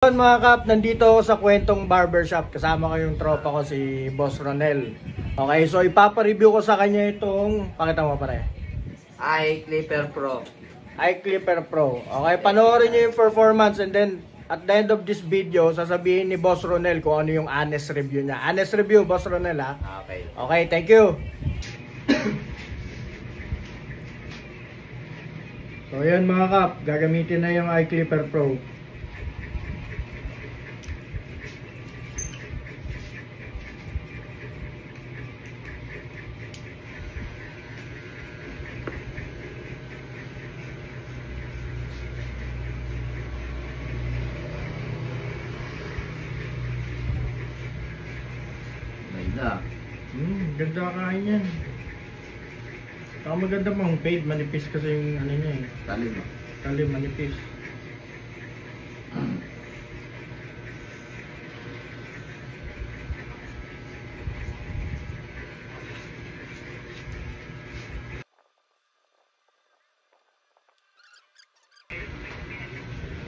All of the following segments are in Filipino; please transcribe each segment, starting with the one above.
Mga kap, nandito ako sa Kwentong Barbershop. Kasama ko yung tropa ko si Boss Ronel. Okay, so ipapa-review ko sa kanya itong, pakita mo pare, iClipper Pro. iClipper Pro. Okay, panoorin nyo yung performance and then at the end of this video, sasabihin ni Boss Ronel kung ano yung honest review niya. Honest review, Boss Ronel ha. Okay. Okay, thank you. So yan mga kap, gagamitin na yung iClipper Pro. Ganda. Ganda kain yan. Saka maganda pang fade, manipis kasi yung ano niya eh. Talim. Talim, manipis.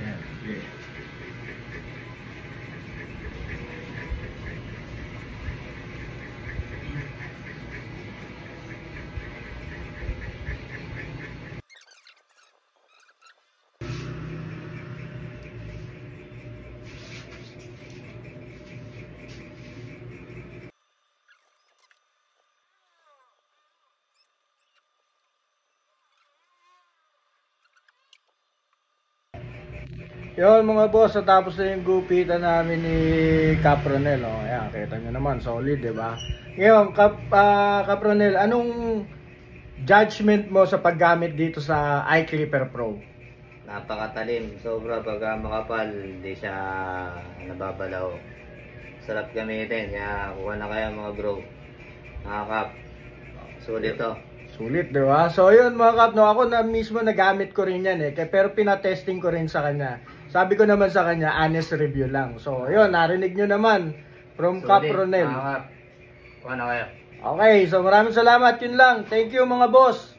Yan, sige. Yun mga boss, natapos na yung gupitan namin ni Capronel. Oh, ayan, kita nyo naman, solid, diba? Ngayon, Capronel, anong judgment mo sa paggamit dito sa iClipper Pro? Napakatalim. Sobra pag makapal. Hindi siya nababalaw. Sarap gamitin. Kaya kuha na kayo mga bro. Nakakap. Sulit to. Sulit, diba? So yun mga kap, no, ako na mismo nagamit ko rin yan eh. Pero pinatesting ko rin sa kanya. Sabi ko naman sa kanya, honest review lang. So yun, narinig nyo naman from Capronel. Nakakap. Kuha na kayo. Okay, so maraming salamat. Yun lang. Thank you mga boss.